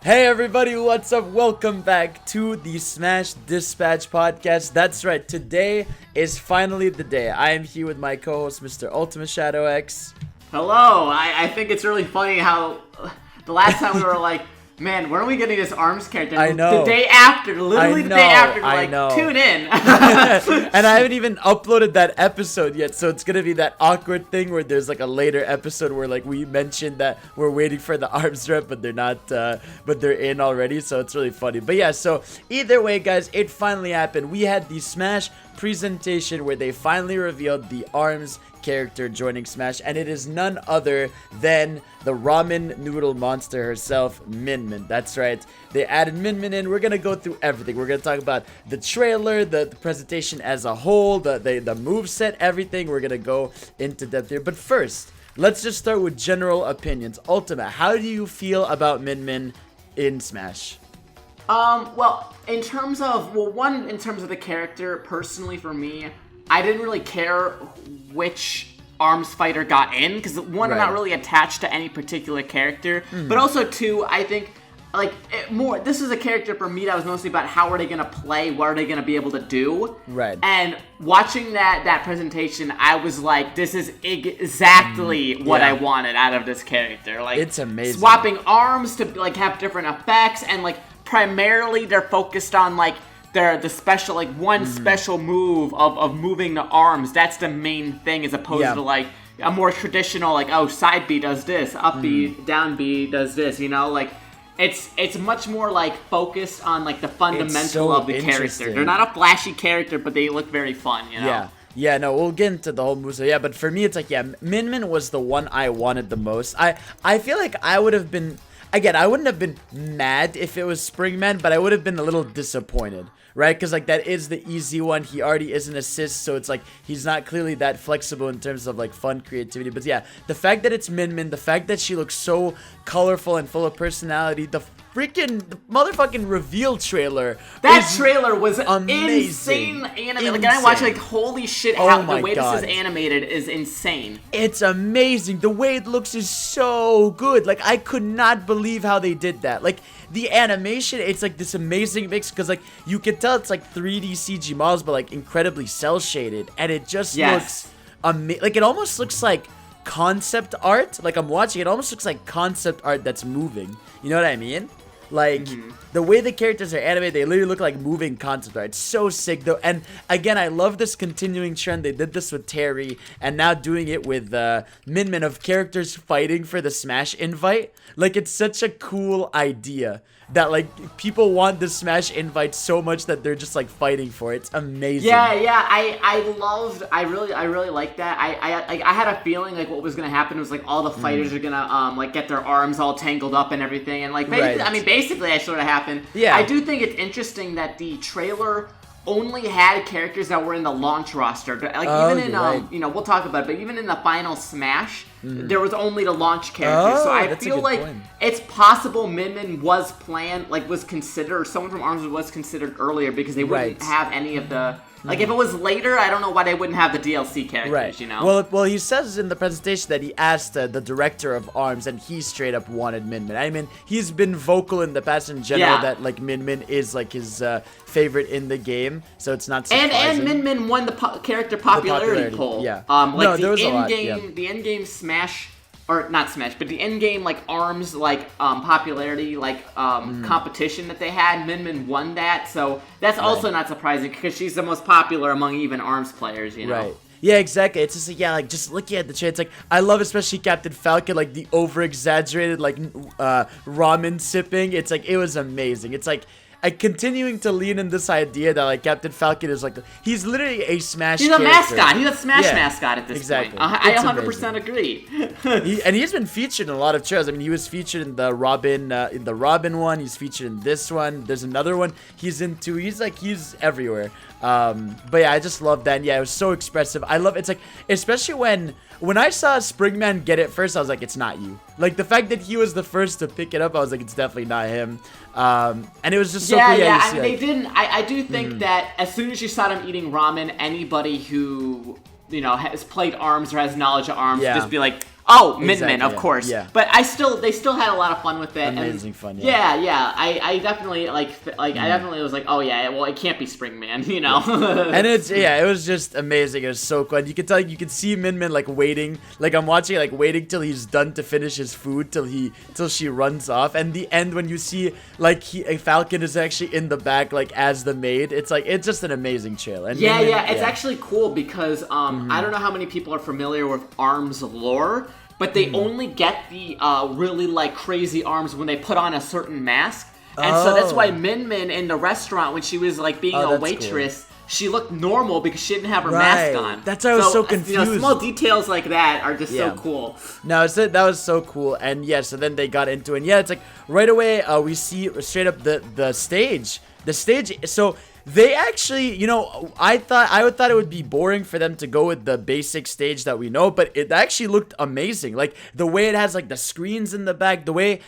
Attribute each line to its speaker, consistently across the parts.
Speaker 1: Hey everybody, what's up? Welcome back to the Smash Dispatch podcast. That's right, today is finally the day. I am here with my co-host, Mr. Ultima Shadow X.
Speaker 2: Hello, I think it's really funny how the last time we were like, man, when are we getting this ARMS character?
Speaker 1: I know.
Speaker 2: The day after, literally the day after, we're like, tune in.
Speaker 1: And I haven't even uploaded that episode yet, so it's gonna be that awkward thing where there's like a later episode where like we mentioned that we're waiting for the ARMS rep, but they're not, but they're in already, so it's really funny. But yeah, so either way, guys, it finally happened. We had the Smash presentation where they finally revealed the ARMS character joining Smash, and it is none other than the ramen noodle monster herself, Min Min. That's right, they added Min Min in. We're gonna go through everything. We're gonna talk about the trailer, the presentation as a whole, the moveset, everything. We're gonna go into depth here, but first, let's just start with general opinions. Ultima, how do you feel about Min Min in Smash?
Speaker 2: Well, in terms of the character, personally for me, I didn't really care which ARMS fighter got in, because one, I'm not really attached to any particular character, but also two, I think, like, this is a character for me that was mostly about how are they gonna play, what are they gonna be able to do, and watching that presentation, I was like, this is exactly what I wanted out of this character. Like,
Speaker 1: it's amazing.
Speaker 2: Swapping arms to like have different effects, and like primarily they're focused on like the special, like one special move of moving the arms. That's the main thing, as opposed to like a more traditional, like, oh, side B does this, up B, down B does this, you know? Like, it's much more like focused on like the fundamental of the character. They're not a flashy character, but they look very fun, you know?
Speaker 1: Yeah, no, we'll get into the whole move. So yeah, but for me, it's like, yeah, Min Min was the one I wanted the most. I feel like I would have been, again, I wouldn't have been mad if it was Springman, but I would have been a little disappointed, right? Because like that is the easy one. He already is an assist, so it's like he's not clearly that flexible in terms of like fun creativity. But yeah, the fact that it's Min Min, the fact that she looks so colorful and full of personality, the motherfucking reveal trailer.
Speaker 2: That trailer was
Speaker 1: amazing.
Speaker 2: Insane animated. Like, I watched, like, holy shit, how the way this is animated is insane.
Speaker 1: It's amazing. The way it looks is so good. Like, I could not believe how they did that. Like, the animation, it's like this amazing mix, because like you can tell it's like 3D CG models, but like incredibly cell shaded, and it just looks amazing. Like, it almost looks like concept art. Like, I'm watching it, almost looks like concept art that's moving. You know what I mean? Like, the way the characters are animated, they literally look like moving concept art. It's so sick, though. And again, I love this continuing trend. They did this with Terry, and now doing it with Min Min, of characters fighting for the Smash invite. Like, it's such a cool idea that like people want the Smash invite so much that they're just like fighting for it. It's amazing.
Speaker 2: Yeah. I really like that. I had a feeling like what was gonna happen was like all the fighters are gonna like get their arms all tangled up and everything, and like basically that sort of happened. Yeah. I do think it's interesting that the trailer only had characters that were in the launch roster. Like, even in you know, we'll talk about it, but even in the final Smash, there was only the launch characters. So I feel like it's possible Min Min was planned, like was considered, or someone from ARMS was considered earlier, because they wouldn't have any of the. Like, if it was later, I don't know why they wouldn't have the DLC characters, you know?
Speaker 1: Well, he says in the presentation that he asked the director of ARMS, and he straight up wanted Min Min. I mean, he's been vocal in the past in general that, like, Min Min is, like, his favorite in the game, so it's not surprising.
Speaker 2: And Min Min won the character popularity poll.
Speaker 1: Yeah.
Speaker 2: Like, the in-game Smash, or not Smash, but the in-game, like, ARMS, like, popularity, like, competition that they had, Min Min won that, so that's also not surprising, because she's the most popular among even ARMS players, you know?
Speaker 1: Right. Yeah, exactly. It's just like, yeah, like, just looking at the trade, it's like, I love especially Captain Falcon, like, the over-exaggerated, like, ramen sipping. It's like, it was amazing. It's like, continuing to lean in this idea that like Captain Falcon is like, he's literally a Smash character.
Speaker 2: He's a mascot. He's a Smash mascot at this point. I 100% agree.
Speaker 1: And he's been featured in a lot of trailers. I mean, he was featured in the Robin one. He's featured in this one. There's another one he's into. He's everywhere. But yeah, I just love that. And yeah, it was so expressive. I love it's like, especially when I saw Springman get it first, I was like, it's not you. Like, the fact that he was the first to pick it up, I was like, it's definitely not him. And it was just so cool.
Speaker 2: I mean, they didn't. I do think that as soon as you saw them eating ramen, anybody who, you know, has played ARMS or has knowledge of ARMS, just be like, Oh, Min
Speaker 1: Exactly,
Speaker 2: Min, of
Speaker 1: yeah.
Speaker 2: course.
Speaker 1: Yeah.
Speaker 2: But they still had a lot of fun with it.
Speaker 1: Amazing fun, yeah.
Speaker 2: Yeah. I definitely I definitely was like, oh yeah, well it can't be Spring Man, you know.
Speaker 1: And it was just amazing. It was so cool. And you can see Min Min like waiting, like I'm watching like waiting till he's done to finish his food till she runs off. And the end when you see like Falcon is actually in the back like as the maid, it's just an amazing trailer. And
Speaker 2: Min Min, it's actually cool because I don't know how many people are familiar with ARMS lore. But they only get the really like crazy arms when they put on a certain mask, and so that's why Min Min in the restaurant when she was like being a waitress, she looked normal because she didn't have her mask on.
Speaker 1: That's why I was so confused.
Speaker 2: You know, small details like that are just so cool.
Speaker 1: No, that was so cool, and so then they got into it. And it's like right away we see straight up the stage. So. They actually, you know, I thought it would be boring for them to go with the basic stage that we know, but it actually looked amazing. Like the way it has like the screens in the back, the way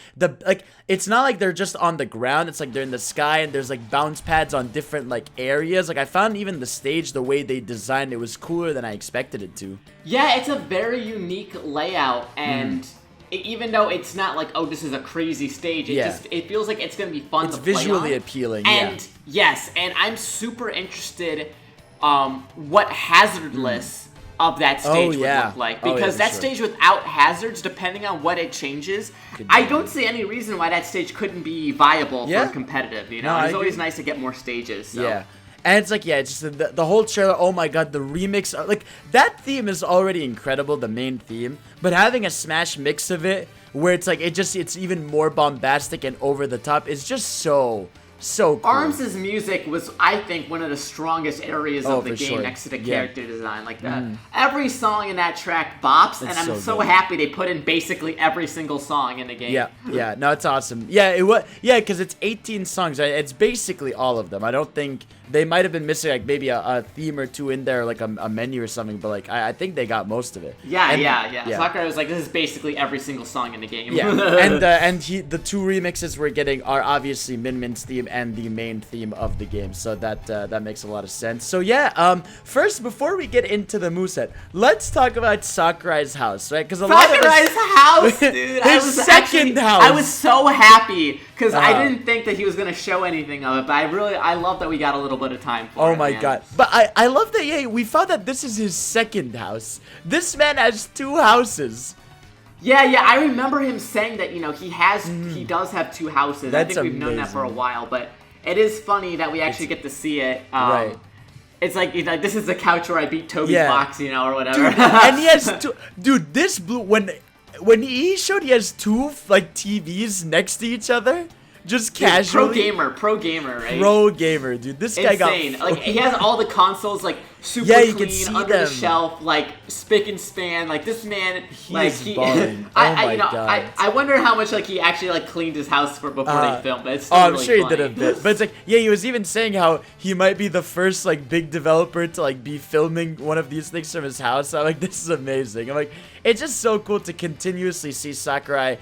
Speaker 1: it's not like they're just on the ground. It's like they're in the sky and there's like bounce pads on different like areas. Like I found even the stage, the way they designed it was cooler than I expected it to. Yeah,
Speaker 2: it's a very unique layout and. Even though it's not like, oh, this is a crazy stage, it feels like it's gonna be fun to play on.
Speaker 1: It's visually appealing,
Speaker 2: and yes, and I'm super interested what hazardless of that stage would look like, because that stage without hazards, depending on what it changes, I don't see any reason why that stage couldn't be viable for competitive. You know, it's always nice to get more stages. So.
Speaker 1: Yeah. And it's like, it's just the whole trailer, oh my god, the remix, like, that theme is already incredible, the main theme, but having a Smash mix of it, where it's like, it's even more bombastic and over the top, is just so cool.
Speaker 2: ARMS' music was, I think, one of the strongest areas of the game next to the character design. Like that, every song in that track bops, and I'm so happy they put in basically every single song in the game.
Speaker 1: Yeah, no, it's awesome. Because it's 18 songs. Right? It's basically all of them. I don't think they might have been missing like maybe a theme or two in there, like a menu or something. But like I think they got most of it.
Speaker 2: Yeah. Sakurai was like, this is basically every single song in the game.
Speaker 1: Yeah, and the two remixes we're getting are obviously Min Min's theme and the main theme of the game, so that makes a lot of sense. So first before we get into the moveset, let's talk about Sakurai's house, right? Because
Speaker 2: Sakurai's house, dude.
Speaker 1: His second house.
Speaker 2: I was so happy because I didn't think that he was gonna show anything of it, but I love that we got a little bit of time for it.
Speaker 1: Oh my god! But I love that. We found that this is his second house. This man has two houses.
Speaker 2: Yeah, I remember him saying that, you know, he does have two houses.
Speaker 1: That's
Speaker 2: I think we've known that for a while, but it is funny that we actually get to see it.
Speaker 1: Right.
Speaker 2: It's like, you know, this is the couch where I beat Toby's box, you know, or whatever.
Speaker 1: Dude, and he has two. Dude, this blue when he showed he has two like TVs next to each other. Just casually.
Speaker 2: Pro gamer, right?
Speaker 1: Pro gamer, dude. This guy got
Speaker 2: insane. Like he has all the consoles like super clean under the shelf, like spick and span. Like this man,
Speaker 1: he's balling. God.
Speaker 2: I wonder how much like he actually like cleaned his house before they filmed. But it's still
Speaker 1: I'm
Speaker 2: really
Speaker 1: sure
Speaker 2: funny.
Speaker 1: He did a bit. But it's like, he was even saying how he might be the first like big developer to like be filming one of these things from his house. I'm like, this is amazing. I'm like, it's just so cool to continuously see Sakurai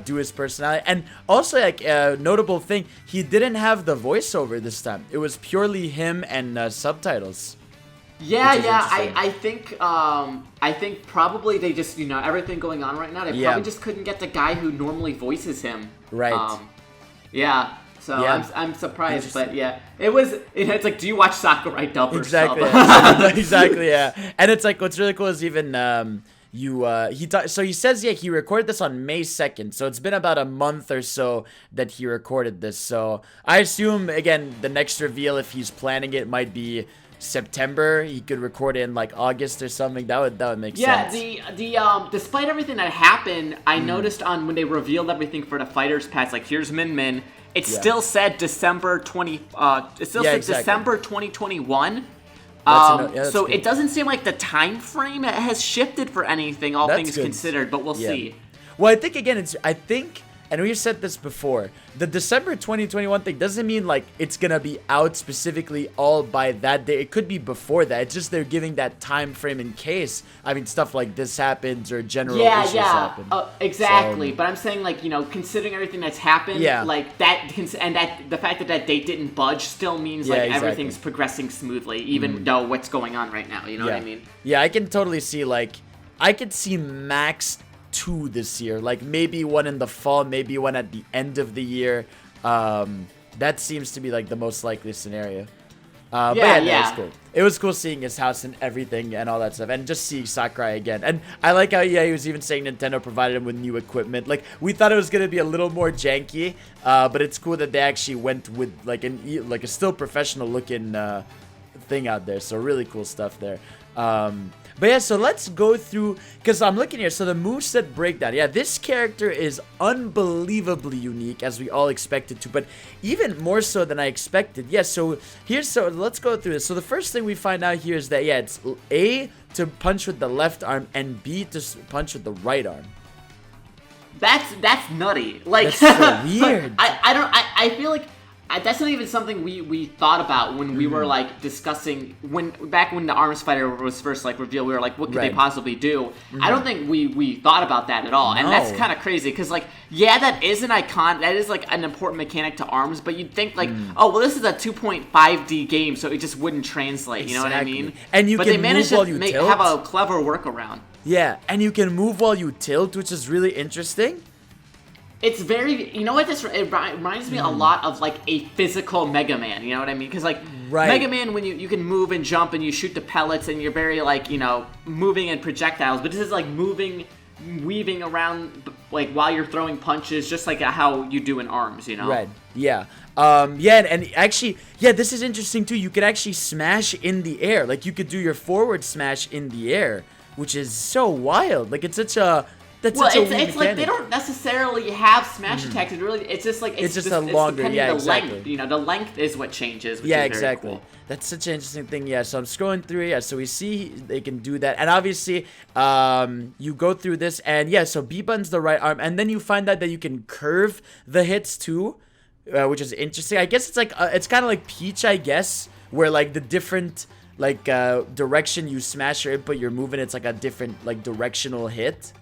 Speaker 1: do his personality. And also, like, a notable thing, he didn't have the voiceover this time. It was purely him and subtitles.
Speaker 2: I think probably they just, you know, everything going on right now, they probably just couldn't get the guy who normally voices him.
Speaker 1: Right.
Speaker 2: So I'm surprised, but it was. It's like, do you watch Sakurai dub or
Speaker 1: exactly,
Speaker 2: sub?
Speaker 1: Exactly, yeah. And it's like, what's really cool is even so he says he recorded this on May 2nd, so it's been about a month or so that he recorded this. So I assume again the next reveal, if he's planning it, might be September. He could record it in like August or something. That would make sense.
Speaker 2: The despite everything that happened, I noticed when they revealed everything for the Fighters Pass, like here's Min Min, it still said December 2021. So
Speaker 1: cool.
Speaker 2: It doesn't seem like the time frame has shifted for anything, all things considered, but we'll see.
Speaker 1: Well, I think again, and we've said this before, the December 2021 thing doesn't mean like it's gonna be out specifically all by that day. It could be before that. It's just they're giving that time frame in case, stuff like this happens or general issues happen.
Speaker 2: Exactly. But I'm saying, like, you know, considering everything that's happened, like that, and that the fact that date didn't budge still means like everything's progressing smoothly, even though what's going on right now. You know what I mean?
Speaker 1: Yeah, I can totally see I could see max 2 this year. Like maybe one in the fall, maybe one at the end of the year. That seems to be like the most likely scenario. But yeah, it was cool. It was cool seeing his house and everything and all that stuff, and just seeing Sakurai again. And I like how he was even saying Nintendo provided him with new equipment. Like we thought it was gonna be a little more janky, but it's cool that they actually went with like a still professional looking thing out there. So really cool stuff there. But yeah, so let's go through, because I'm looking here. So the moveset breakdown. Yeah, this character is unbelievably unique, as we all expected to, but even more so than I expected. Yeah, so let's go through this. So the first thing we find out here is that, yeah, it's A, to punch with the left arm, and B, to punch with the right arm.
Speaker 2: That's nutty. Like,
Speaker 1: that's so weird.
Speaker 2: I feel like that's not even something we thought about when we were like discussing back when the Arms Fighter was first like revealed. We were like, what could they possibly do? I don't think we thought about that at all, and that's kind of crazy because like that is an icon, that is like an important mechanic to Arms, but you'd think like oh well, this is a 2.5D game, so it just wouldn't translate. You know what I mean?
Speaker 1: And you
Speaker 2: but
Speaker 1: can
Speaker 2: they managed
Speaker 1: move
Speaker 2: to
Speaker 1: while you tilt.
Speaker 2: have a clever workaround.
Speaker 1: Yeah, and you can move while you tilt, which is really interesting.
Speaker 2: It's very, you know what, it reminds me a lot of, like, a physical Mega Man, you know what I mean? Because, like, Mega Man, when you can move and jump and you shoot the pellets and you're very, like, you know, moving in projectiles, but this is, like, weaving around, like, while you're throwing punches, just like how you do in Arms, you know?
Speaker 1: Right, yeah. And actually, yeah, this is interesting, too. You could actually smash in the air. Like, you could do your forward smash in the air, which is so wild. Like, it's such a... It's
Speaker 2: like they don't necessarily have smash attacks. It's just like it's just a longer, length. You know, the length is what changes. Which is very cool.
Speaker 1: That's such an interesting thing. Yeah, so I'm scrolling through. Yeah, so we see they can do that, and obviously, you go through this, and yeah, so B button's the right arm, and then you find out that you can curve the hits too, which is interesting. I guess it's like it's kind of like Peach, I guess, where like the different like direction you smash your input, you're moving. It's like a different like directional hit.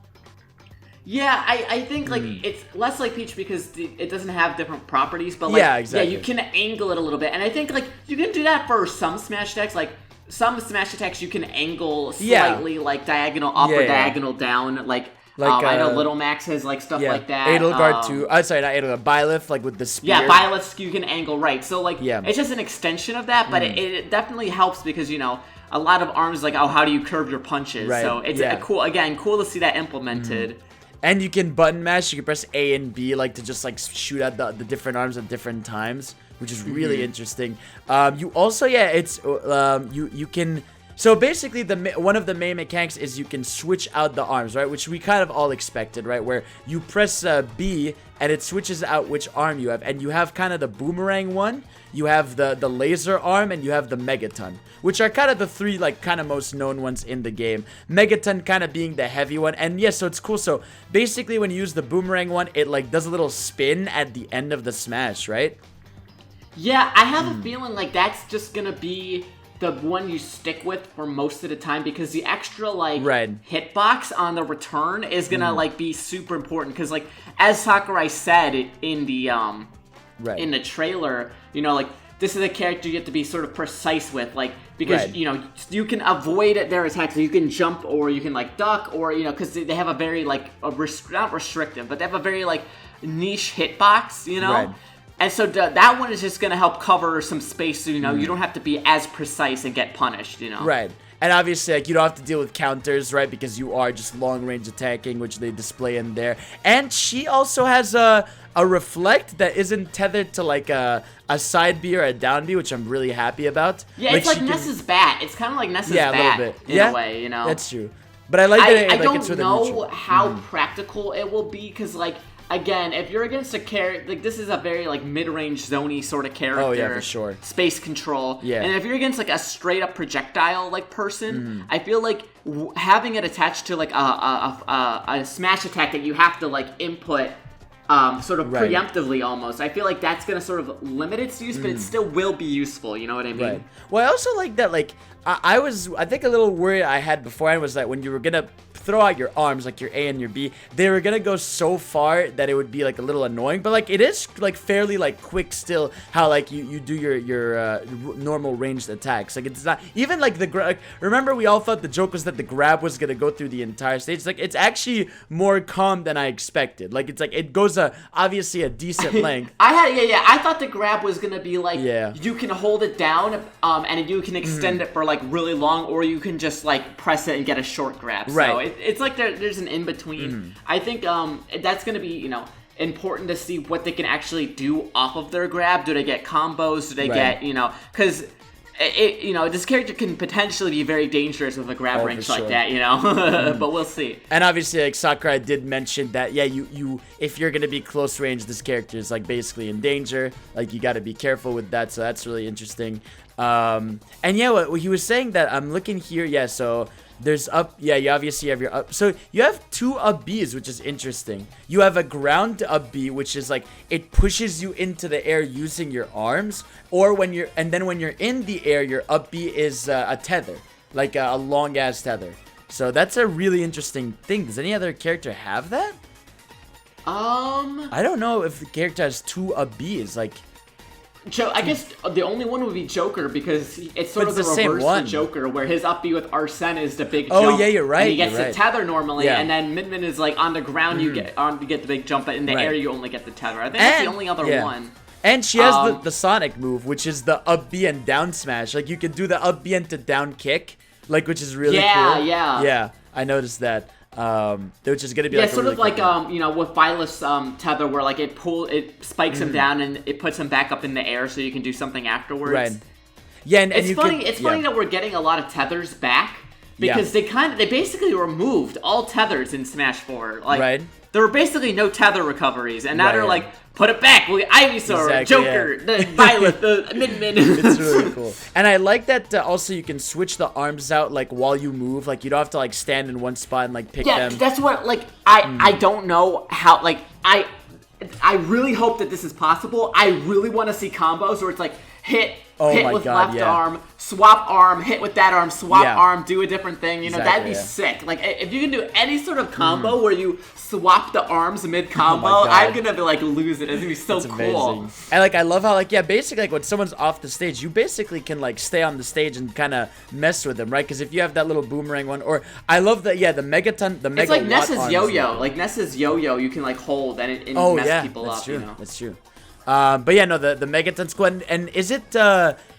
Speaker 2: Yeah, I think like it's less like Peach because it doesn't have different properties, but like you can angle it a little bit, and I think like you can do that for some smash attacks. Like some smash attacks, you can angle slightly, like diagonal up or diagonal down. Like I know Little Max has like stuff like that.
Speaker 1: Edelgard too. Sorry, not Edelgard. Byleth, like with the spear.
Speaker 2: Yeah, Byleth you can angle right. So like it's just an extension of that, but it definitely helps because you know. A lot of Arms like how do you curve your punches? Right. So it's cool to see that implemented.
Speaker 1: And you can button mash. You can press A and B like to just like shoot at the different arms at different times, which is really interesting. You also you can. So basically, one of the main mechanics is you can switch out the arms, right? Which we kind of all expected, right? Where you press B and it switches out which arm you have, and you have kind of the boomerang one, you have the laser arm, and you have the Megaton, which are kind of the three like kind of most known ones in the game. Megaton kind of being the heavy one, and yeah, so it's cool. So basically, when you use the boomerang one, it like does a little spin at the end of the smash, right?
Speaker 2: Yeah, I have a feeling like that's just gonna be the one you stick with for most of the time because the extra like hitbox on the return is gonna like be super important because like as Sakurai said in the in the trailer, you know, like this is a character you have to be sort of precise with, like because you know you can avoid their attacks, you can jump or you can like duck or you know because they have a very like not restrictive, but they have a very like niche hitbox, you know. And so that one is just going to help cover some space so, you know, you don't have to be as precise and get punished, you know?
Speaker 1: Right. And obviously, like, you don't have to deal with counters, right? Because you are just long-range attacking, which they display in there. And she also has a reflect that isn't tethered to, like, a side B or a down B, which I'm really happy about.
Speaker 2: Yeah, it's like Ness's bat. It's kind of like Ness's bat a little bit. In a way, you know?
Speaker 1: That's true. But I like that
Speaker 2: I don't know how practical it will be, because, like, again, if you're against a character, like, this is a very, like, mid-range, zony sort of character.
Speaker 1: Oh, yeah, for sure.
Speaker 2: Space control. Yeah. And if you're against, like, a straight-up projectile, like, person, I feel like having it attached to, like, a smash attack that you have to, like, input sort of preemptively almost, I feel like that's going to sort of limit its use, but it still will be useful, you know what I mean?
Speaker 1: Well, I also like that, like, I think a little worry I had beforehand was that when you were going to throw out your arms, like your A and your B, they were gonna go so far that it would be like a little annoying. But like it is like fairly like quick still. How like you do your normal ranged attacks. Like it's not even like the remember we all thought the joke was that the grab was gonna go through the entire stage. Like it's actually more calm than I expected. Like it's like it goes obviously a decent length.
Speaker 2: I thought the grab was gonna be like you can hold it down and you can extend it for like really long, or you can just like press it and get a short grab.
Speaker 1: Right.
Speaker 2: So it's like there's an in between. I think that's gonna be important to see what they can actually do off of their grab. Do they get combos? Do they get because this character can potentially be very dangerous with a grab range like that, but we'll see.
Speaker 1: And obviously, like Sakurai did mention that, you if you're gonna be close range, this character is like basically in danger. Like you got to be careful with that. So that's really interesting. And what he was saying that I'm looking here. So there's up. You obviously have your up. So you have 2 up Bs, which is interesting. You have a ground up B, which is like it pushes you into the air using your arms, or when you're in the air, your up B is a tether, like a long ass tether. So that's a really interesting thing. Does any other character have that? I don't know if the character has 2 up Bs. Like,
Speaker 2: I guess the only one would be Joker, because it's sort of the reverse of Joker, where his up B with Arsene is the big jump.
Speaker 1: Oh yeah, you're right.
Speaker 2: And he gets the tether normally, and then Min Min is like on the ground you get the big jump, but in the air you only get the tether. I think that's the only other one.
Speaker 1: And she has the Sonic move, which is the up B and down smash. Like you can do the up B and to down kick, like which is really cool. Yeah, I noticed that. Which is gonna be like
Speaker 2: sort of like with Violet's tether, where like it spikes him down and it puts him back up in the air, so you can do something afterwards.
Speaker 1: Right. Yeah, and
Speaker 2: it's funny. It's funny that we're getting a lot of tethers back, because they basically removed all tethers in Smash 4. Like there were basically no tether recoveries, and now they're like, put it back. Ivysaur, Joker, the Violet, the Min Min.
Speaker 1: It's really cool. And I like that also you can switch the arms out like while you move. Like you don't have to like stand in one spot and like pick them.
Speaker 2: Yeah, that's what I don't know how I really hope that this is possible. I really want to see combos where it's like hit with left arm, swap arm, hit with that arm, swap arm, do a different thing. That'd be sick. Like if you can do any sort of combo where you swap the arms mid combo, I'm gonna be like lose it. It's gonna be so cool.
Speaker 1: Amazing. And like I love how basically like when someone's off the stage, you basically can like stay on the stage and kind of mess with them, right? Because if you have that little boomerang one, or I love that the Megaton, the Mega.
Speaker 2: It's like Ness's yo-yo. Like Ness's yo-yo, you can like hold and it mess people up.
Speaker 1: That's true. But the Megaton's cool. And is it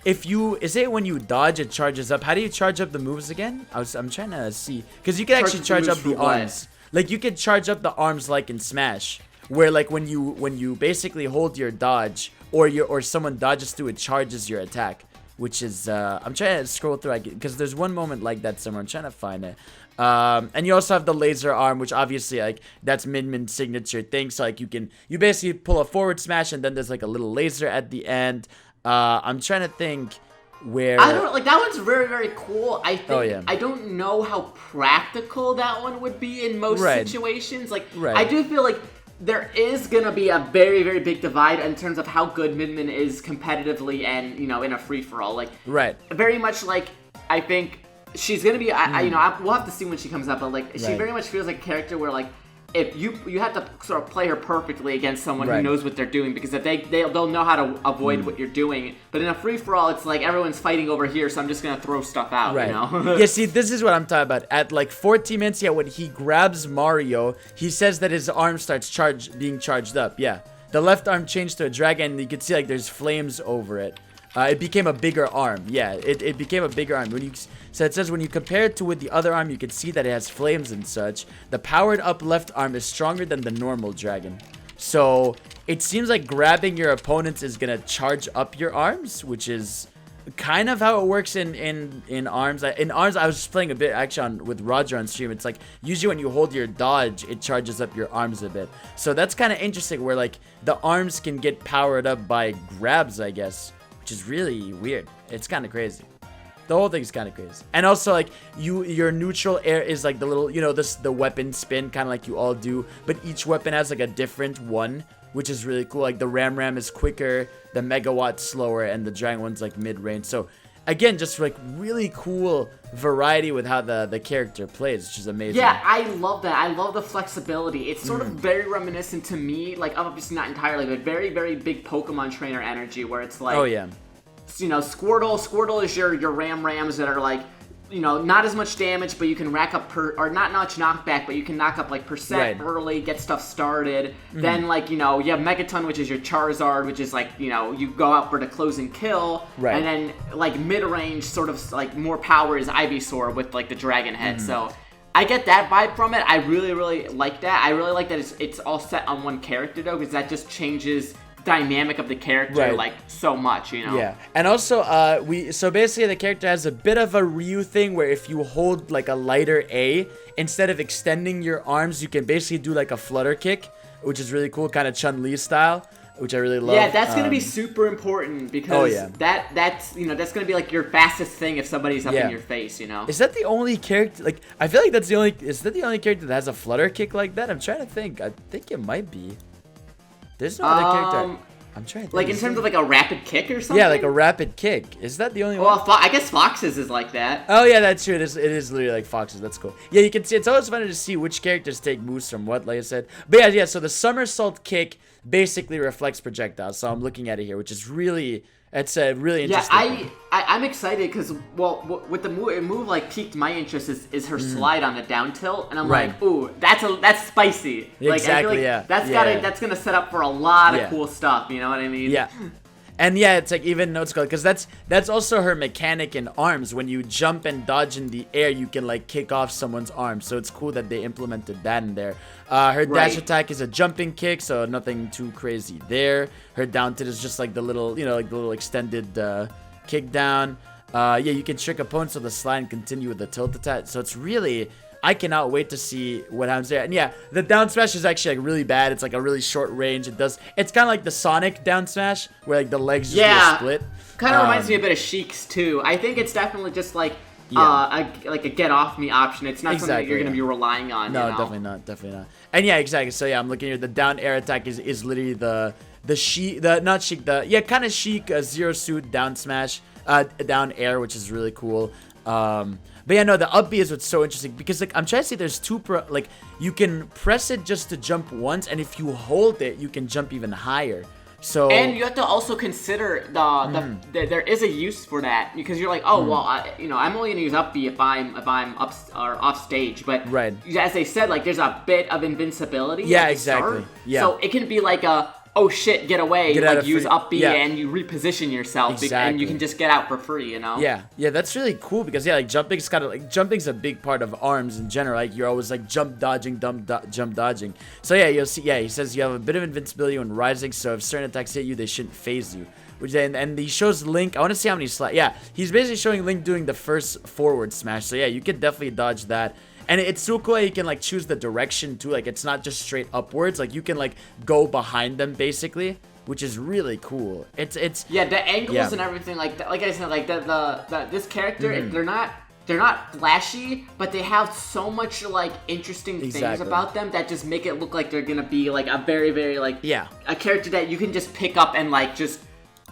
Speaker 1: is it when you dodge it charges up? How do you charge up the moves again? I'm trying to see, because you can actually charge up the arms. Like you can charge up the arms like in Smash, where like when you basically hold your dodge, or someone dodges through, it charges your attack. Which is I'm trying to scroll through because there's one moment like that somewhere. I'm trying to find it. And you also have the laser arm, which obviously like that's Min Min's signature thing. So like you basically pull a forward smash, and then there's like a little laser at the end. I'm trying to think where
Speaker 2: I don't that one's very, very cool. I think I don't know how practical that one would be in most situations. Like I do feel like there is gonna be a very, very big divide in terms of how good Min Min is competitively and in a free for all. Like very much like I think she's gonna be. We'll have to see when she comes up, but like she very much feels like a character where like if you have to sort of play her perfectly against someone who knows what they're doing, because if they'll know how to avoid what you're doing. But in a free for all, it's like everyone's fighting over here, so I'm just gonna throw stuff out.
Speaker 1: Yeah, see, this is what I'm talking about. At like 14 minutes, when he grabs Mario, he says that his arm starts being charged up. Yeah, the left arm changed to a dragon, and you can see like there's flames over it. It became a bigger arm. Yeah, it became a bigger arm. So it says when you compare it to with the other arm, you can see that it has flames and such. The powered up left arm is stronger than the normal dragon. So it seems like grabbing your opponents is gonna charge up your arms, which is kind of how it works in arms. In arms, I was just playing a bit actually with Roger on stream. It's like usually when you hold your dodge, it charges up your arms a bit. So that's kind of interesting, where like the arms can get powered up by grabs, I guess, which is really weird. It's kind of crazy. The whole thing is kind of crazy. And also like your neutral air is like the little, the weapon spin, kind of like you all do, but each weapon has like a different one, which is really cool. Like the Ram is quicker, the Megawatt slower, and the Dragon one's like mid-range. So again, just like really cool variety with how the character plays, which is amazing.
Speaker 2: Yeah, I love that. I love the flexibility. It's sort of very reminiscent to me, like obviously not entirely, but very, very big Pokemon trainer energy, where it's like,
Speaker 1: oh yeah,
Speaker 2: you know, Squirtle is your Rams that are like, you know, not as much damage, but you can rack up or not much knockback, but you can knock up like percent early, get stuff started. Then like, you know, you have Megaton, which is your Charizard, which is like, you know, you go out for the close and kill. And then like mid-range, sort of like more power is Ivysaur with like the Dragon Head. So I get that vibe from it. I really, really like that. I really like that it's all set on one character though, because that just changes dynamic of the character like so much, you know.
Speaker 1: Yeah, and also so basically the character has a bit of a Ryu thing where if you hold like a lighter A, instead of extending your arms, you can basically do like a flutter kick, which is really cool, kind of Chun-Li style, which I really love.
Speaker 2: Yeah, that's gonna be super important because that's you know, that's gonna be like your fastest thing if somebody's up in your face, you know.
Speaker 1: Is that the only character? Like, I feel like that's the only. Is that the only character that has a flutter kick like that? I'm trying to think. I think it might be. There's no other character. I'm trying to think.
Speaker 2: Like in terms of like a rapid kick or something?
Speaker 1: Yeah, like a rapid kick. Is that the only one?
Speaker 2: Well, I guess Fox's is like that.
Speaker 1: Oh yeah, that's true. It is literally like Fox's. That's cool. Yeah, you can see it's always funny to see which characters take moves from what, like I said. But yeah, so the somersault kick basically reflects projectiles. So I'm looking at it here, which is really, it's a really interesting.
Speaker 2: Yeah, I'm excited because, well, with the move like piqued my interest is her slide on the down tilt, and I'm like, ooh, that's spicy. Like,
Speaker 1: exactly.
Speaker 2: I feel like that's gonna set up for a lot of cool stuff. You know what I mean?
Speaker 1: Yeah. And yeah, it's like even notes called because that's also her mechanic in arms. When you jump and dodge in the air, you can like kick off someone's arm. So it's cool that they implemented that in there. Her dash attack is a jumping kick, so nothing too crazy there. Her down tilt is just like the little, you know, like the little extended kick down. Yeah, you can trick opponents with the slide and continue with the tilt attack. So it's really, I cannot wait to see what happens there. And yeah, the down smash is actually like really bad. It's like a really short range. It's kind of like the Sonic down smash where like the legs just split.
Speaker 2: Kind of reminds me a bit of Sheik's too. I think it's definitely just like a get off me option. It's not something that you're going to be relying on.
Speaker 1: No,
Speaker 2: you know?
Speaker 1: definitely not. And yeah, exactly. So yeah, I'm looking here. The down air attack is literally the kind of Sheik zero suit down smash, down air, which is really cool. But yeah, no, the up B is what's so interesting because like I'm trying to say there's like you can press it just to jump once, and if you hold it, you can jump even higher. So
Speaker 2: and you have to also consider there is a use for that because you're like, oh well, I'm only gonna use up B if I'm up or off stage, but as they said, like there's a bit of invincibility.
Speaker 1: Yeah, exactly. Yeah.
Speaker 2: So it can be like a oh shit, get away, like use up B and you reposition yourself and you can just get out for free, you know?
Speaker 1: Yeah, that's really cool because like jumping's a big part of arms in general. Like you're always like jump dodging, jump dodging. So yeah, you'll see. Yeah, he says you have a bit of invincibility when rising, so if certain attacks hit you, they shouldn't phase you. Which and he shows Link. I want to see how many slides. Yeah, he's basically showing Link doing the first forward smash. So yeah, you could definitely dodge that. And it's so cool you can like choose the direction too. Like it's not just straight upwards. Like you can like go behind them basically, which is really cool. It's
Speaker 2: yeah, the angles and everything like that. Like I said, like this character, they're not flashy, but they have so much like interesting things about them that just make it look like they're gonna be like a very, very like a character that you can just pick up and like just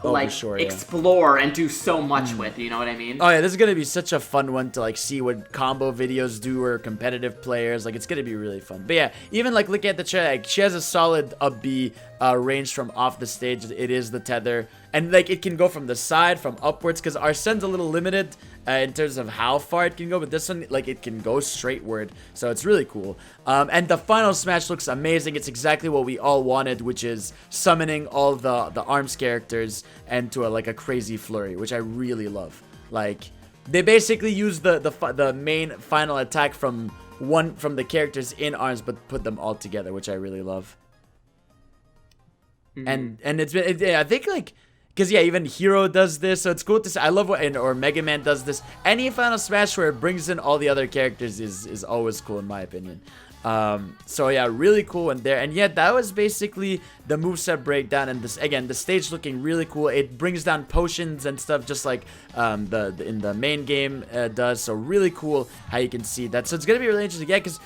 Speaker 2: explore and do so much with, you know what I mean?
Speaker 1: Oh yeah, this is gonna be such a fun one to like see what combo videos do or competitive players. Like it's gonna be really fun. But yeah, even like looking at the chair, like she has a solid up B range from off the stage. It is the tether, and like it can go from the side, from upwards, because Arsene's a little limited in terms of how far it can go, but this one, like, it can go straightward, so it's really cool. And the final smash looks amazing. It's exactly what we all wanted, which is summoning all the ARMS characters into a crazy flurry, which I really love. Like, they basically use the main final attack from the characters in ARMS, but put them all together, which I really love. And it's been, I think, like, because yeah, even Hero does this, so it's cool to see. I love or Mega Man does this. Any Final Smash where it brings in all the other characters is always cool in my opinion. So yeah, really cool in there. And yeah, that was basically the moveset breakdown. And this again, the stage looking really cool. It brings down potions and stuff just like in the main game does. So really cool how you can see that. So it's gonna be really interesting. Yeah, because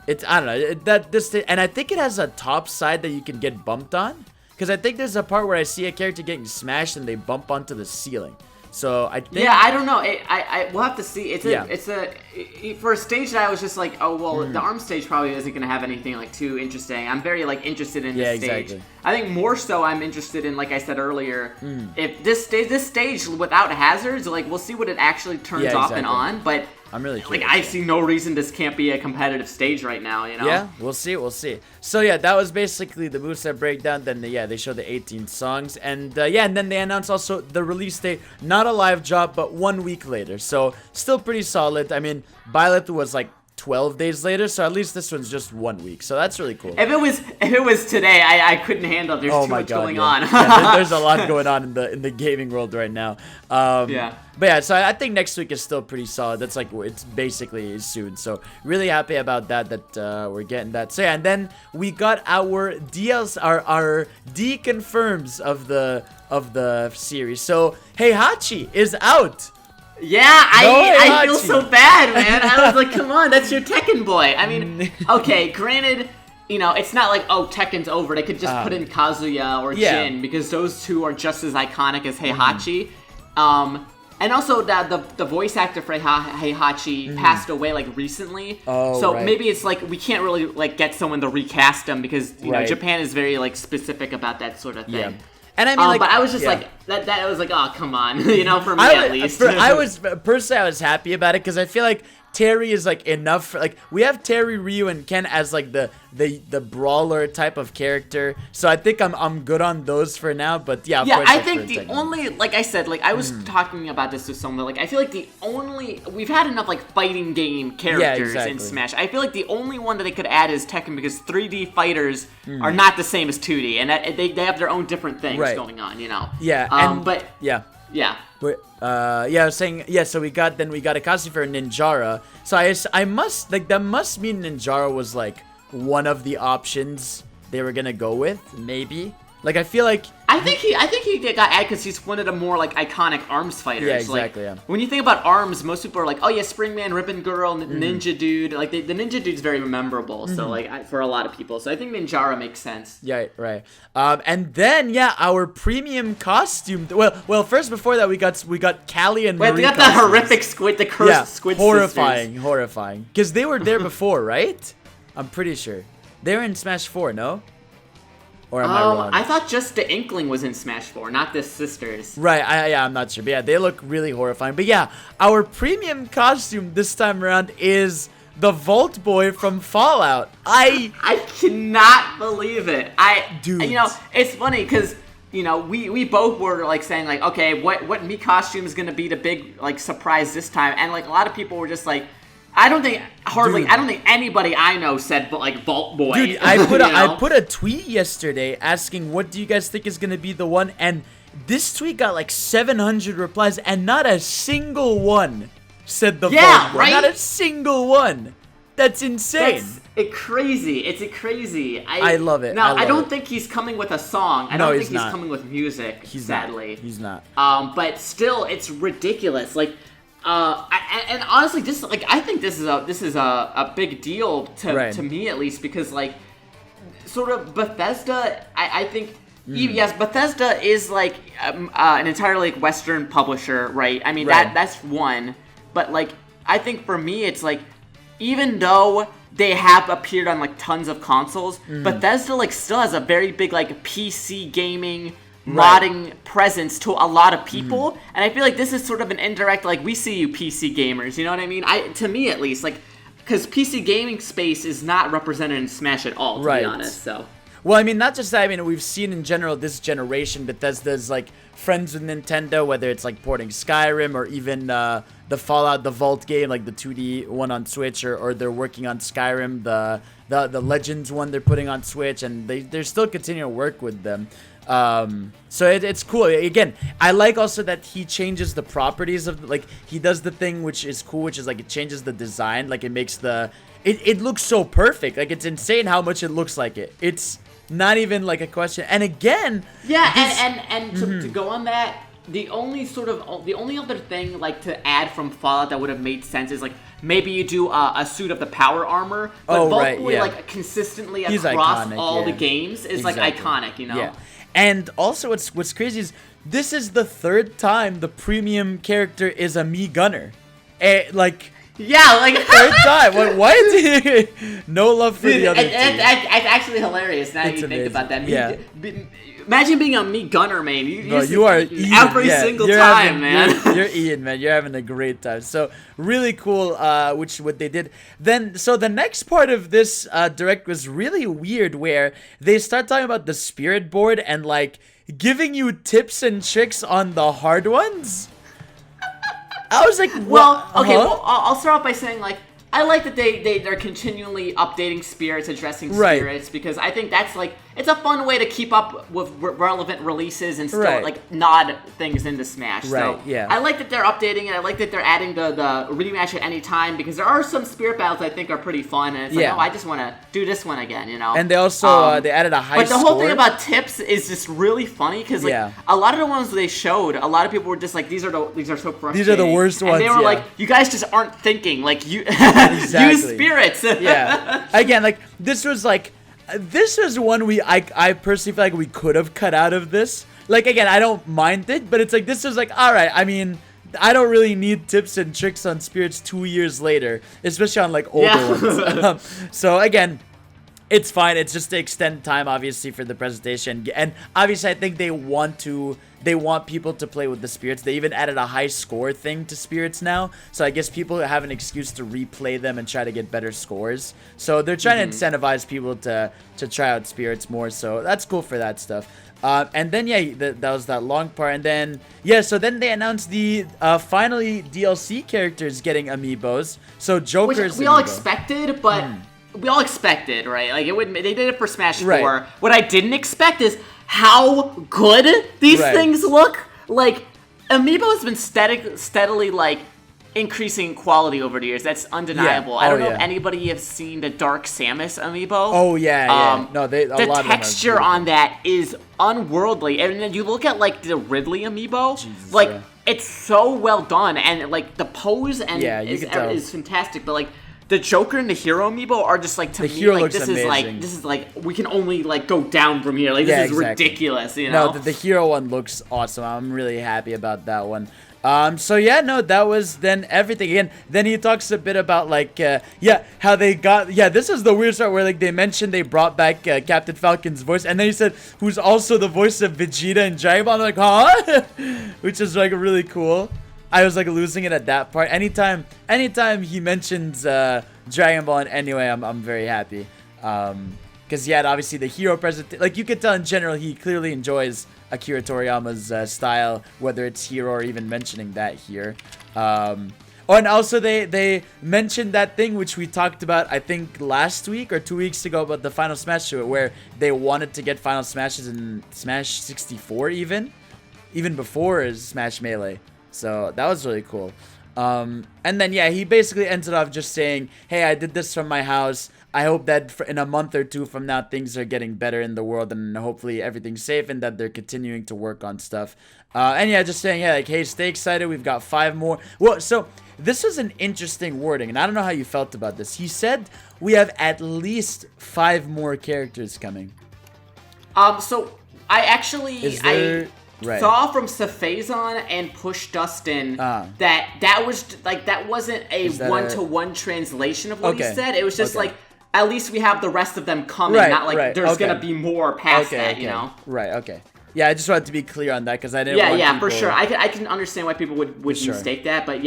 Speaker 1: it's, I don't know, and I think it has a top side that you can get bumped on. Because I think there's a part where I see a character getting smashed and they bump onto the ceiling. So I think
Speaker 2: I don't know. We'll have to see. For a stage that I was just like, oh well, the ARM stage probably isn't going to have anything like too interesting. I'm very like interested in this stage.
Speaker 1: Exactly.
Speaker 2: I think more so I'm interested in, like I said earlier, if this stage without hazards, like we'll see what it actually turns off and on. But
Speaker 1: I'm really curious.
Speaker 2: Like I see no reason this can't be a competitive stage right now. You know?
Speaker 1: Yeah, we'll see. So yeah, that was basically the moveset breakdown. Then they showed the 18 songs, and and then they announced also the release date, not a live drop, but 1 week later. So still pretty solid. I mean, Byleth was like 12 days later, so at least this one's just 1 week. So that's really cool.
Speaker 2: If it was today, I couldn't handle. There's too much going on.
Speaker 1: There's a lot going on in the gaming world right now. But yeah, so I think next week is still pretty solid. That's like, it's basically soon. So really happy about that we're getting that. So yeah, and then we got our DLC, our deconfirms of the series. So Heihachi is out.
Speaker 2: Yeah, I feel so bad, man. I was like, come on, that's your Tekken boy. I mean, okay, granted, you know, it's not like, oh, Tekken's over. They could just put in Kazuya or Jin, because those two are just as iconic as Heihachi. And also the voice actor for Heihachi passed away like recently. Maybe it's like we can't really like get someone to recast him because you know Japan is very like specific about that sort of thing. Yeah. And I mean, but I was just like that was like, oh come on, you know, for me at least.
Speaker 1: I was happy about it because I feel like Terry is like enough for, like, we have Terry, Ryu, and Ken as like the brawler type of character, so I think I'm good on those for now. But yeah, of course,
Speaker 2: I think the only, like I said, like I was talking about this with someone, like I feel like we've had enough like fighting game characters in Smash. I feel like the only one that they could add is Tekken, because 3D fighters are not the same as 2D, and they have their own different things going on, you know.
Speaker 1: Yeah,
Speaker 2: Yeah.
Speaker 1: I was saying, so we got Akashi for Ninjara. So I must, like, that must mean Ninjara was like one of the options they were gonna go with, maybe. Like, I feel like
Speaker 2: I think he got added because he's one of the more like iconic ARMS fighters.
Speaker 1: Yeah, exactly.
Speaker 2: Like, when you think about ARMS, most people are like, oh yeah, Springman, Ribbon Girl, Ninja Dude. Like the Ninja Dude's very memorable. So like for a lot of people. So I think Ninjara makes sense.
Speaker 1: Yeah, right. And then our premium costume. Well, first before that we got Callie and Marie.
Speaker 2: We got that horrific squid, the cursed squid sisters.
Speaker 1: Horrifying. Because they were there before, right? I'm pretty sure they were in Smash 4. No. Or am I wrong?
Speaker 2: I thought just the Inkling was in Smash 4, not the sisters.
Speaker 1: Right, I'm not sure. But yeah, they look really horrifying. But yeah, our premium costume this time around is the Vault Boy from Fallout. I
Speaker 2: cannot believe it.
Speaker 1: Dude.
Speaker 2: You know, it's funny because, you know, we both were like saying like, okay, what me costume is going to be the big like surprise this time? And like a lot of people were just like, I don't think anybody I know said like Vault Boy.
Speaker 1: Dude, I put a tweet yesterday asking what do you guys think is gonna be the one, and this tweet got like 700 replies, and not a single one said the Vault Boy.
Speaker 2: Right?
Speaker 1: Not a single one. That's insane.
Speaker 2: It's crazy. It's crazy.
Speaker 1: I love it.
Speaker 2: Now I don't think he's coming with a song. I don't think he's
Speaker 1: not
Speaker 2: coming with music. Sadly,
Speaker 1: he's not.
Speaker 2: But still, it's ridiculous. Like. And honestly, just like I think this is a big deal to me at least, because like sort of Bethesda, I think yes, Bethesda is like an entirely like Western publisher, right? I mean that's one, but like I think for me it's like even though they have appeared on like tons of consoles, Bethesda like still has a very big like PC gaming modding presence to a lot of people, and I feel like this is sort of an indirect like we see you PC gamers, you know what I mean? To me at least, like because PC gaming space is not represented in Smash at all, to be honest. So
Speaker 1: well, I mean, not just that. I mean, we've seen in general this generation Bethesda's like friends with Nintendo, whether it's like porting Skyrim or even the Fallout, the Vault game, like the 2D one on Switch, or they're working on Skyrim, the Legends one they're putting on Switch, and they're still continuing to work with them. So it's cool. Again, I like also that he changes the properties of, like, he does the thing which is cool, which is like it changes the design, like it makes it looks so perfect. Like it's insane how much it looks like it. It's not even like a question. And again,
Speaker 2: to go on that, the only other thing like to add from Fallout that would have made sense is like maybe you do a suit of the power armor, but Vault Boy like consistently across all the games is like iconic, you know. Yeah.
Speaker 1: And also, what's crazy is this is the third time the premium character is a Mii gunner. Like.
Speaker 2: Yeah, like
Speaker 1: third time. What? No love for the other two.
Speaker 2: It's actually hilarious now you think about that. Imagine being a Mii gunner, man.
Speaker 1: You are Ian,
Speaker 2: every single time, man.
Speaker 1: You're Ian, man. You're having a great time. So really cool, what they did. Then, so the next part of this direct was really weird, where they start talking about the spirit board and like giving you tips and tricks on the hard ones. I was like,
Speaker 2: well, okay, well, I'll start off by saying, like, I like that they're continually updating spirits, addressing spirits, because I think that's, like, it's a fun way to keep up with relevant releases and still, like, nod things into Smash.
Speaker 1: Right,
Speaker 2: so,
Speaker 1: yeah.
Speaker 2: I like that they're updating it. I like that they're adding the rematch at any time, because there are some spirit battles I think are pretty fun, and it's like, oh, I just want to do this one again, you know?
Speaker 1: And they also, they added a high score.
Speaker 2: But the whole thing about tips is just really funny, because, like, a lot of the ones they showed, a lot of people were just like, these are so frustrating.
Speaker 1: These are the worst ones,
Speaker 2: and they were like, you guys just aren't thinking, like, you use spirits.
Speaker 1: Yeah. Again, like, this was one I personally feel like we could have cut out of this. Like, again, I don't mind it, but it's like, this was like, alright, I mean, I don't really need tips and tricks on spirits 2 years later, especially on, like, older ones. So, again, it's fine. It's just to extend time, obviously, for the presentation. And obviously, I think they want people to play with the spirits. They even added a high score thing to spirits now. So I guess people have an excuse to replay them and try to get better scores. So they're trying to incentivize people to try out spirits more. So that's cool for that stuff. And then, that was that long part. And then, so then they announced the finally DLC characters getting amiibos. So Joker's
Speaker 2: Which we all expected, but... We all expected, right? Like, they did it for Smash 4. What I didn't expect is how good these things look. Like, Amiibo has been steadily, like, increasing quality over the years. That's undeniable. I don't know if anybody has seen the Dark Samus Amiibo.
Speaker 1: Oh, yeah. No,
Speaker 2: the texture on that is unworldly. And then you look at, like, the Ridley Amiibo. Like, it's so well done. And, like, the pose and is fantastic. But, like, the Joker and the Hero Amiibo are just like, to me, like, this is like we can only like go down from here. Like, this is ridiculous, you know?
Speaker 1: No, the Hero one looks awesome. I'm really happy about that one. So that was then everything. Again, then he talks a bit about like, how they got, this is the weird part where like they mentioned they brought back Captain Falcon's voice, and then he said, who's also the voice of Vegeta and Dragon Ball. I'm like, huh? Which is like really cool. I was like losing it at that part. Anytime he mentions Dragon Ball in any way, I'm very happy. Because obviously the hero presentation, like you could tell in general, he clearly enjoys Akira Toriyama's style, whether it's hero or even mentioning that here. And also they mentioned that thing which we talked about, I think last week or 2 weeks ago, about the Final Smash to it, where they wanted to get Final Smashes in Smash 64 even before Smash Melee. So that was really cool. And then, he basically ended off just saying, hey, I did this from my house. I hope that in a month or two from now, things are getting better in the world and hopefully everything's safe and that they're continuing to work on stuff. And just saying, hey, stay excited. We've got 5 more. Well, so this was an interesting wording, and I don't know how you felt about this. He said we have at least 5 more characters coming.
Speaker 2: So I actually... saw from Safazon and Push Dustin that wasn't a one-to-one translation of what he said. It was just like, at least we have the rest of them coming, not like there's gonna be more past that, you know?
Speaker 1: Right, okay. Yeah, I just wanted to be clear on that because I didn't want people...
Speaker 2: for sure. I can understand why people would mistake that, but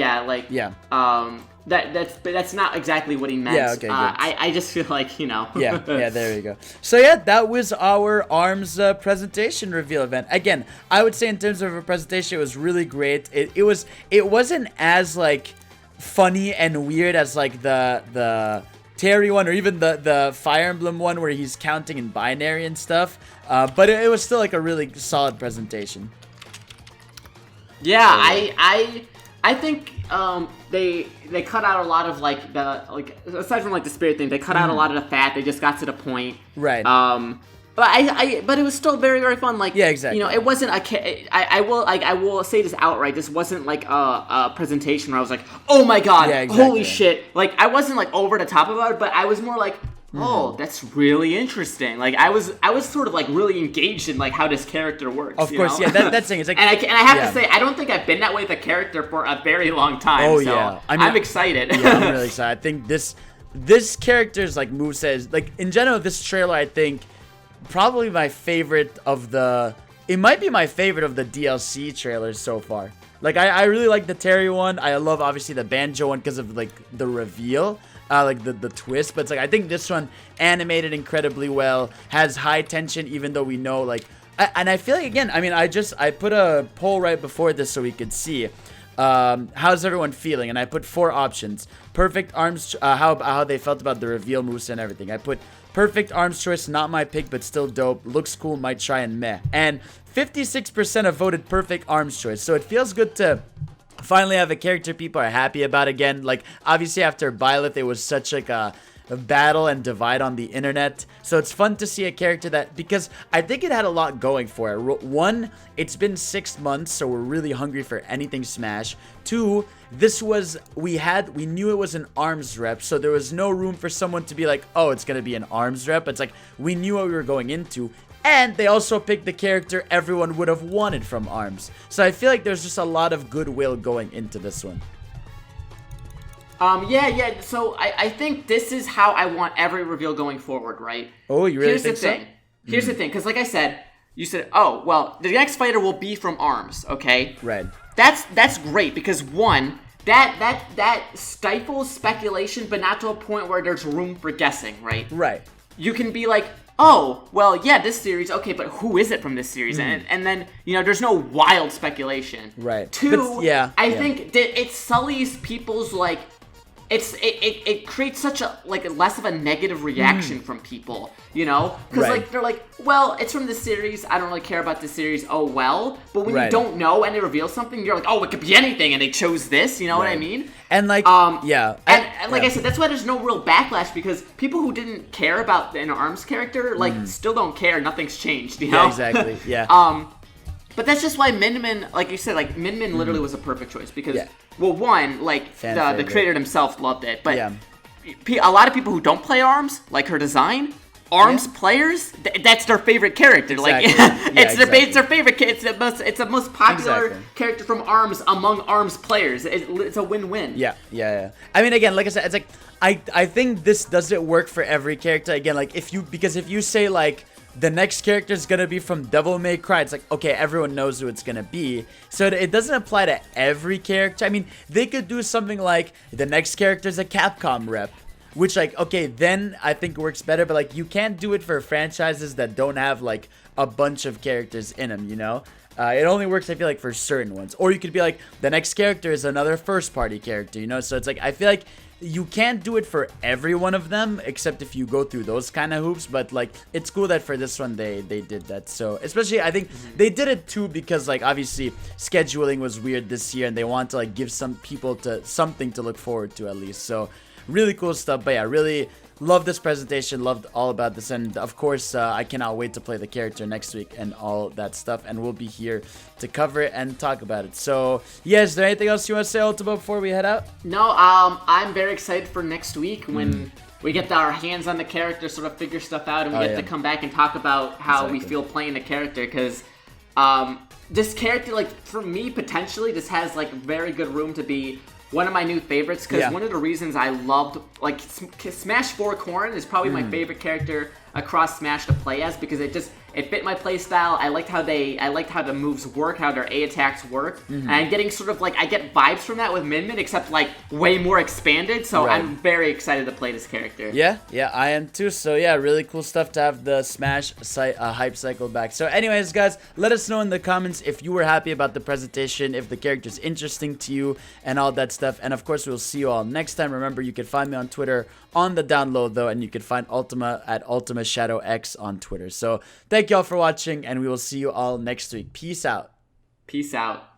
Speaker 2: that's not exactly what he meant.
Speaker 1: Yeah, okay, good.
Speaker 2: I just feel like, you know.
Speaker 1: yeah, there you go. So that was our ARMS presentation reveal event. Again, I would say in terms of a presentation, it was really great. It wasn't as like funny and weird as like the Terry one or even the Fire Emblem one where he's counting in binary and stuff. But it was still like a really solid presentation.
Speaker 2: Yeah, I think they cut out a lot of like aside from like the spirit thing, they cut out a lot of the fat. They just got to the point.
Speaker 1: Right.
Speaker 2: But it was still very, very fun. Like,
Speaker 1: exactly.
Speaker 2: You know, it wasn't I will say this outright. This wasn't like a presentation where I was like, oh my god, holy shit. Like, I wasn't like over the top about it, but I was more like, oh, that's really interesting. Like I was sort of like really engaged in like how this character works.
Speaker 1: Of course, yeah, that's thing. It's like,
Speaker 2: and I have to say, I don't think I've been that way with a character for a very long time.
Speaker 1: Oh
Speaker 2: so
Speaker 1: yeah,
Speaker 2: I'm excited.
Speaker 1: Yeah, I'm really excited. I think this character's like moveset is like in general. This trailer, I think, probably my favorite of the. It might be my favorite of the DLC trailers so far. Like I really like the Terry one. I love obviously the Banjo one because of like the reveal. Like the twist, but it's like I think this one animated incredibly well, has high tension, even though we know like, and I feel like again, I mean, I put a poll right before this so we could see, how's everyone feeling, and I put 4 options: perfect arms, how they felt about the reveal moves and everything. I put perfect arms choice, not my pick, but still dope, looks cool, might try, and meh. And 56% have voted perfect arms choice, so it feels good to finally have a character people are happy about again. Like obviously after Byleth, it was such like a battle and divide on the internet, so it's fun to see a character that, because I think it had a lot going for it. One, it's been 6 months, so we're really hungry for anything Smash. 2, this was we knew it was an arms rep, so there was no room for someone to be like, oh, it's gonna be an arms rep. It's like we knew what we were going into. And they also picked the character everyone would have wanted from ARMS. So I feel like there's just a lot of goodwill going into this one.
Speaker 2: Yeah. So I think this is how I want every reveal going forward, right?
Speaker 1: Oh, you really think so?
Speaker 2: Here's the thing, because like I said, you said, oh, well, the next fighter will be from ARMS, okay?
Speaker 1: Right.
Speaker 2: That's great, because one, that stifles speculation, but not to a point where there's room for guessing, right?
Speaker 1: Right.
Speaker 2: You can be like, oh, well, yeah, this series, okay, but who is it from this series? And then, there's no wild speculation.
Speaker 1: Right.
Speaker 2: 2, I think that it sullies people's, like, it creates such a, like, less of a negative reaction from people, Because, like, they're like, well, it's from this series, I don't really care about this series, oh, well. But when you don't know and they reveal something, you're like, oh, it could be anything, and they chose this, you know what I mean?
Speaker 1: And, like,
Speaker 2: And like I said, that's why there's no real backlash, because people who didn't care about an ARMS character, like, still don't care, nothing's changed, you know?
Speaker 1: Yeah, exactly, yeah.
Speaker 2: But that's just why Min Min, like you said, like, Min Min literally was a perfect choice, because, well, one, like, the creator himself loved it, but a lot of people who don't play ARMS, like her design, ARMS players, that's their favorite character.
Speaker 1: Exactly.
Speaker 2: Like, it's their favorite. It's the most popular character from ARMS among ARMS players. It's a win-win.
Speaker 1: Yeah. I mean, again, like I said, it's like I think this doesn't work for every character. Again, like if you say like the next character is gonna be from Devil May Cry, it's like, okay, everyone knows who it's gonna be, so it doesn't apply to every character. I mean, they could do something like the next character is a Capcom rep, which, like, okay, then I think it works better, but, like, you can't do it for franchises that don't have, like, a bunch of characters in them, It only works, I feel like, for certain ones. Or you could be like, the next character is another first-party character, So it's like, I feel like you can't do it for every one of them, except if you go through those kind of hoops, but, like, it's cool that for this one they did that. So, especially, I think they did it, too, because, like, obviously, scheduling was weird this year, and they want to, like, give some people something to look forward to, at least. So, really cool stuff, but yeah, really love this presentation, loved all about this, and of course I cannot wait to play the character next week and all that stuff, and we'll be here to cover it and talk about it. So yeah, is there anything else you want to say, Ultima, before we head out?
Speaker 2: No, I'm very excited for next week when we get our hands on the character, sort of figure stuff out, and we get to come back and talk about how we feel playing the character, because this character, like, for me, potentially, this has, like, very good room to be one of my new favorites, because one of the reasons I loved, like, Smash 4 Corrin is probably my favorite character across Smash to play as, because it fit my play style. I liked how the moves work, how their A attacks work, and I'm getting sort of, like, I get vibes from that with Min Min, except, like, way more expanded, so I'm very excited to play this character.
Speaker 1: Yeah, I am too. So yeah, really cool stuff to have the Smash hype cycle back. So anyways, guys, let us know in the comments if you were happy about the presentation, if the character's interesting to you, and all that stuff. And of course, we'll see you all next time. Remember, you can find me on Twitter on the download, though, and you can find Ultima at UltimaShadowX on Twitter. So thank y'all for watching, and we will see you all next week. Peace out.
Speaker 2: Peace out.